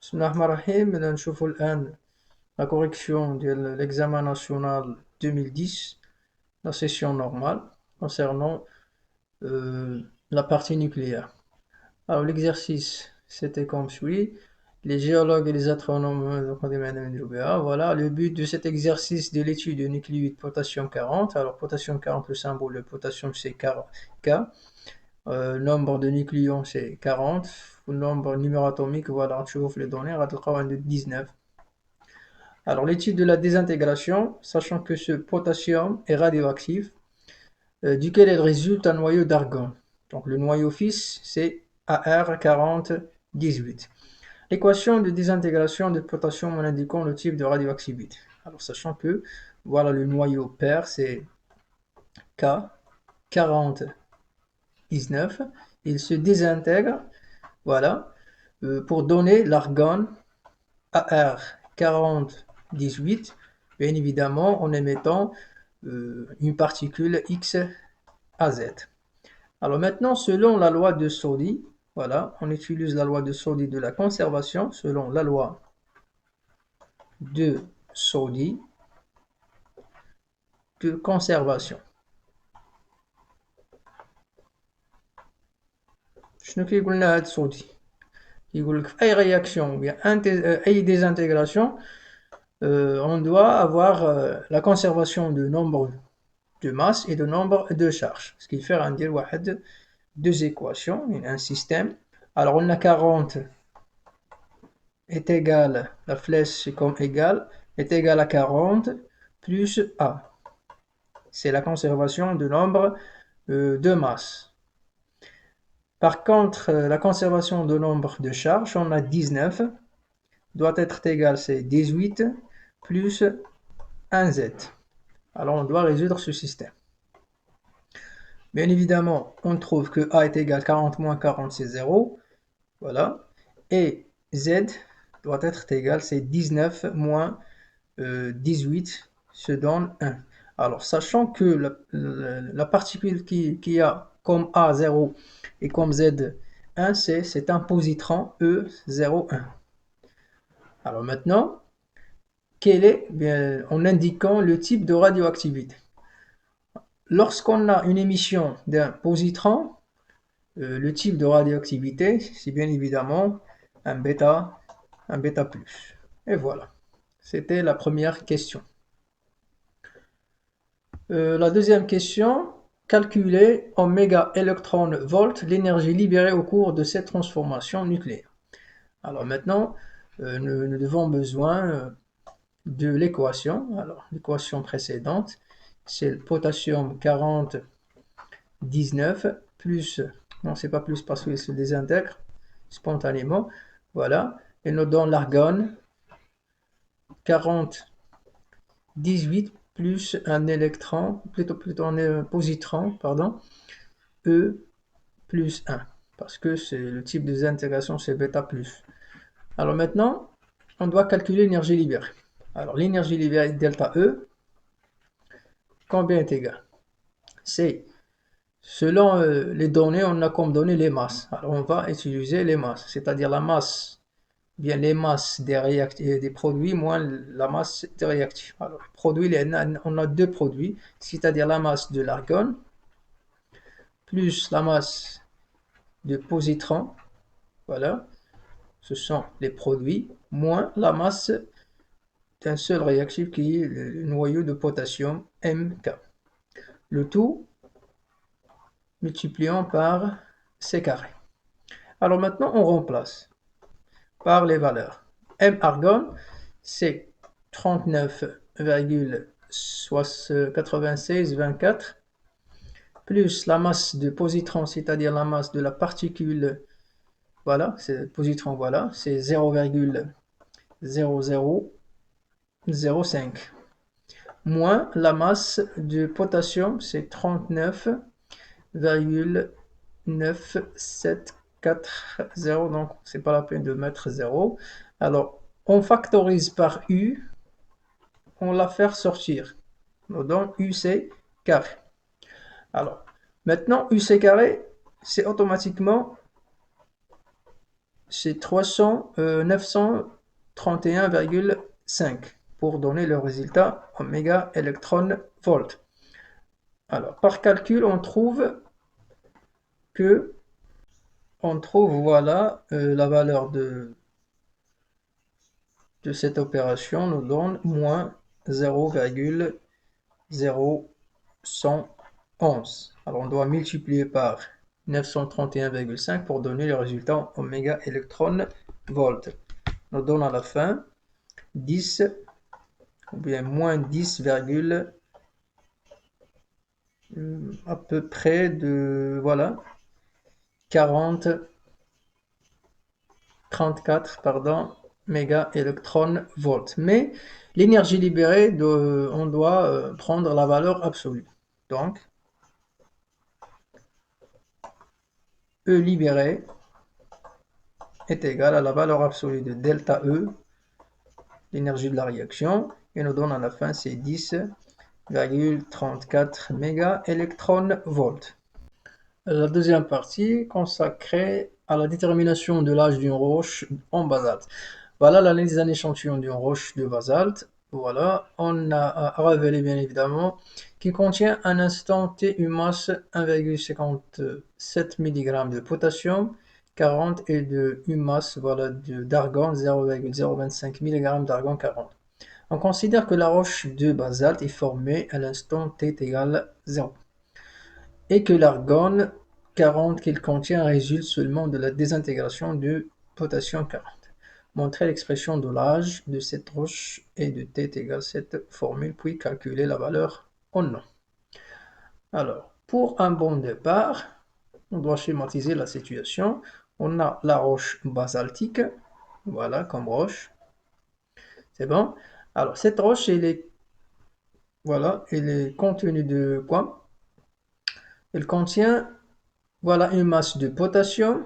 بسم الله الرحمن الرحيم. بدنا نشوفوا الآن la correction de l'examen national 2010, la session normale, concernant la partie nucléaire. Alors l'exercice, c'était comme suit. Les géologues et les astronomes, voilà, le but de cet exercice de l'étude du nucléoïde potassium 40. Alors potassium 40, le symbole de potassium c'est K. Nombre de nucléons c'est 40. Le nombre numéro atomique, voilà, on trouve les données, on va 19. Alors, l'étude de la désintégration, sachant que ce potassium est radioactif, duquel il résulte un noyau d'argone. Donc, le noyau fils, c'est Ar4018. L'équation de désintégration de potassium en indiquant le type de radioactivité. Alors, sachant que, voilà, le noyau père, c'est K4019. Il se désintègre, voilà, pour donner l'argone Ar4018, bien évidemment en émettant une particule X à Z. Alors maintenant, selon la loi de Soddy, voilà, on utilise la loi de Soddy de la conservation, selon la loi de Soddy de conservation. شنو كيقول لنا هاد سودي؟ يقول لك في أي réaction ou bien أي désintégration, on doit avoir la conservation de nombre de masse et de nombre de charges. Ce qui fait ندير واحد deux équations, un système. Alors on a 40 est égal, la flèche c'est comme égal, est égal à 40 plus A. C'est la conservation de nombre de masse. Par contre, la conservation de nombre de charges, on a 19, doit être égal, c'est 18 plus 1Z. Alors on doit résoudre ce système. Bien évidemment, on trouve que A est égal à 40 moins 40, c'est 0. Voilà. Et Z doit être égal, c'est 19 moins 18 se donne 1. Alors, sachant que la particule qui a comme A 0 et comme Z 1, c'est un positron E01. Alors maintenant, quel est, bien, en indiquant le type de radioactivité. Lorsqu'on a une émission d'un positron, le type de radioactivité, c'est bien évidemment un bêta plus. Et voilà, c'était la première question. La deuxième question, calculer en mégaélectronvolts l'énergie libérée au cours de cette transformation nucléaire. Alors maintenant, nous devons besoin de l'équation. Alors l'équation précédente, c'est le potassium 4019 plus, non c'est pas plus parce qu'il se désintègre spontanément, voilà, et nous donne l'argone 4018 plus un électron, plutôt un positron, pardon, E plus 1, parce que c'est le type de désintégration, c'est bêta plus. Alors maintenant, on doit calculer l'énergie libérée. Alors l'énergie libérée delta E, combien est égal? C'est, selon les données, on a comme données les masses. Alors on va utiliser les masses, c'est-à-dire la masse, bien les masses des produits moins la masse des réactifs. Alors, produits, on a deux produits, c'est-à-dire la masse de l'argone plus la masse de positron, voilà, ce sont les produits, moins la masse d'un seul réactif qui est le noyau de potassium MK. Le tout multipliant par C carré. Alors maintenant, on remplace par les valeurs. M argone, c'est 39,9624 plus la masse de positron, c'est-à-dire la masse de la particule, voilà, c'est positron, voilà, c'est 0,0005 moins la masse de potassium, c'est 39,9740, donc c'est pas la peine de mettre 0. Alors, on factorise par U, on la fait sortir. Donc, UC carré. Alors, maintenant, UC carré, c'est automatiquement c'est 931,5 pour donner le résultat en méga électron volt. Alors, par calcul, voilà, la valeur de cette opération nous donne moins 0,0111. Alors, on doit multiplier par 931,5 pour donner le résultat en méga électron volt. Nous donne à la fin 10 ou bien moins 10, à peu près de, voilà, 40, 34, pardon, méga électron volt. Mais l'énergie libérée, on doit prendre la valeur absolue. Donc, E libéré est égal à la valeur absolue de delta E, l'énergie de la réaction, et nous donne à la fin c'est 10,34 méga électron volt. La deuxième partie consacrée à la détermination de l'âge d'une roche en basalte. Voilà l'analyse d'un échantillon d'une roche de basalte. Voilà, on a révélé bien évidemment qu'il contient un instant T une masse 1,57 mg de potassium, 40 et de une masse voilà, d'argon 0,025 mg d'argon 40. On considère que la roche de basalte est formée à l'instant T égale 0 et que l'argon 40 qu'il contient résulte seulement de la désintégration du potassium 40. Montrer l'expression de l'âge de cette roche et de T égale cette formule, puis calculer la valeur en nom. Alors, pour un bon départ, on doit schématiser la situation. On a la roche basaltique, voilà, comme roche. C'est bon. Alors, cette roche, voilà, elle est contenue de quoi? Elle contient, voilà, une masse de potassium,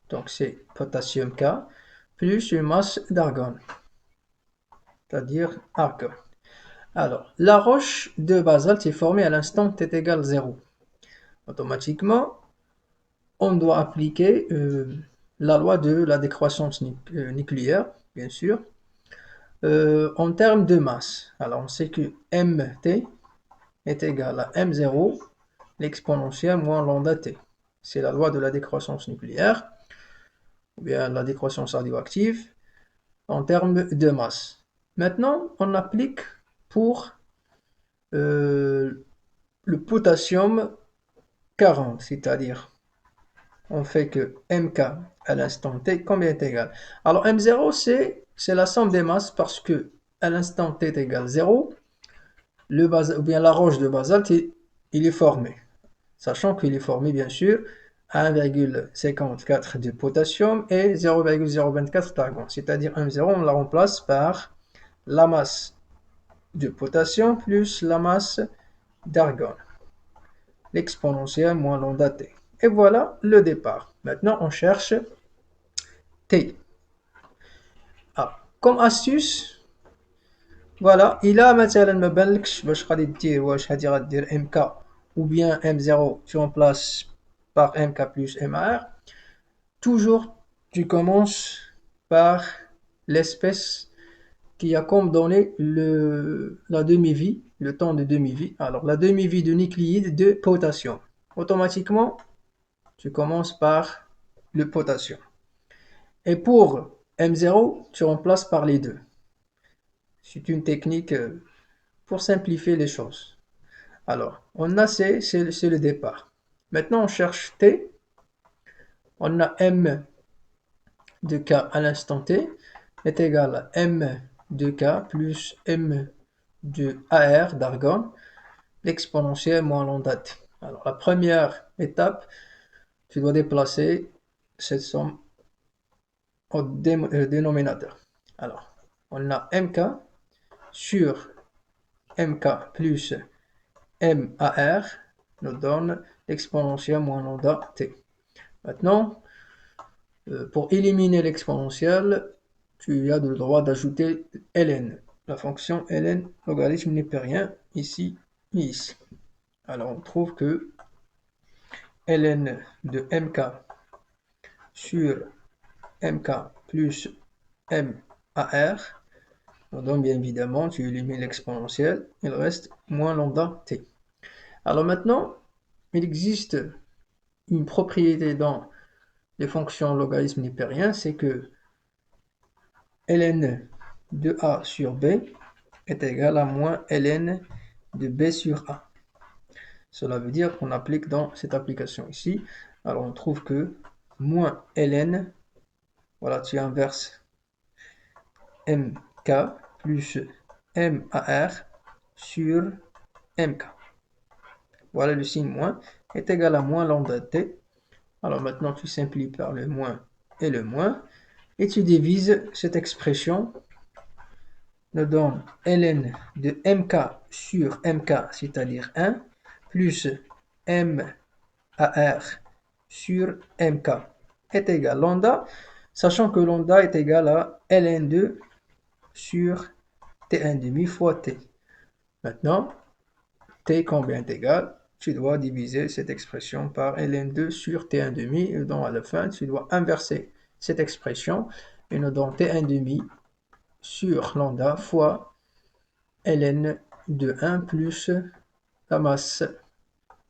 donc c'est potassium K, plus une masse d'argon, c'est-à-dire argon. Alors, la roche de basalte est formée à l'instant T égale 0. Automatiquement, on doit appliquer la loi de la décroissance nucléaire, bien sûr, en termes de masse. Alors, on sait que Mt est égal à M0, l'exponentielle moins lambda T. C'est la loi de la décroissance nucléaire, ou bien la décroissance radioactive, en termes de masse. Maintenant, on applique pour le potassium 40, c'est-à-dire on fait que Mk à l'instant T, combien est égal? Alors M0, c'est la somme des masses parce que à l'instant T est égal 0, ou bien la roche de basalte, il est formé. Sachant qu'il est formé, bien sûr, à 1,54 de potassium et 0,024 d'argon. C'est-à-dire M0, on la remplace par la masse de potassium plus la masse d'argon. L'exponentielle moins lambda T. Et voilà le départ. Maintenant, on cherche T. Ah, comme astuce, voilà, il a مثلا ما بالكش باش غادي دير واش هادي غدير MK ou bien M0 tu remplaces par MK plus MR. Toujours, tu commences par l'espèce qui a comme donné la demi-vie, le temps de demi-vie. Alors, la demi-vie de nucléide de potassium. Automatiquement, tu commences par le potassium. Et pour M0, tu remplaces par les deux. C'est une technique pour simplifier les choses. Alors, on a C, c'est le départ. Maintenant, on cherche T. On a M de K à l'instant T est égal à M de K plus M de AR d'argon, l'exponentielle moins lambda T. Alors, la première étape, tu dois déplacer cette somme au dénominateur. Alors, on a MK sur MK plus MAR nous donne l'exponentielle moins lambda T. Maintenant, pour éliminer l'exponentielle, tu as le droit d'ajouter ln. La fonction ln, logarithme népérien, ici et ici. Alors, on trouve que ln de mk sur mk plus MAR. Donc, bien évidemment, tu élimines l'exponentielle, il reste moins lambda t. Alors maintenant, il existe une propriété dans les fonctions logarithmes népériens, c'est que ln de a sur b est égal à moins ln de b sur a. Cela veut dire qu'on applique dans cette application ici, alors on trouve que moins ln, voilà, tu inverses mk plus MAR sur mk. Voilà, le signe moins est égal à moins lambda t. Alors maintenant, tu simplifies par le moins et le moins, et tu divises cette expression, nous donne ln de mk sur mk, c'est-à-dire 1, plus MAR sur mk est égal à lambda, sachant que lambda est égal à ln2 sur t1,5 fois t. Maintenant, t combien est égal, tu dois diviser cette expression par ln2 sur t1,5, et donc à la fin, tu dois inverser cette expression, et nous donne t1,5 sur lambda fois ln de 1 plus la masse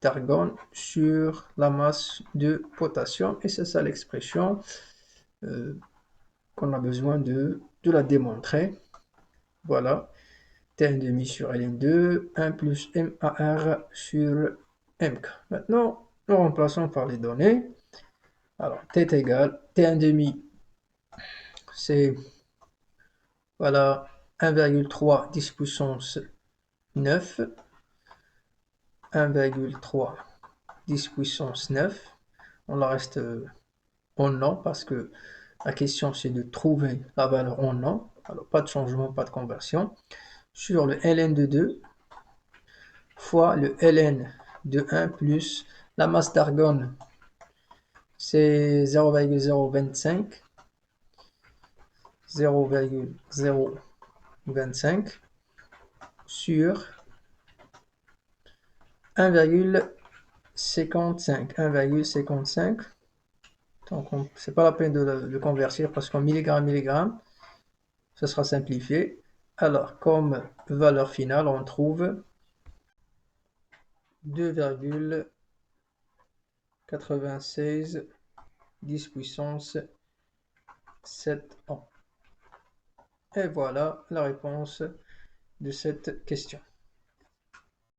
d'argone sur la masse de potassium, et c'est ça l'expression qu'on a besoin de la démontrer. Voilà, t1,5 sur ln2, 1 plus MAR sur mk. Maintenant, nous remplaçons par les données. Alors, t est égal, t1,5, c'est, voilà, 1,3 10 puissance 9, 1,3 10 puissance 9. On la reste en nom parce que la question c'est de trouver la valeur en nom. Alors, pas de changement, pas de conversion. Sur le ln de 2 fois le ln de 1 plus la masse d'argone, c'est 0,025 sur 1,55. Donc, c'est pas la peine de le convertir parce qu'en milligramme, ce sera simplifié. Alors, comme valeur finale, on trouve 2,96 10 puissance 7 ans. Et voilà la réponse de cette question.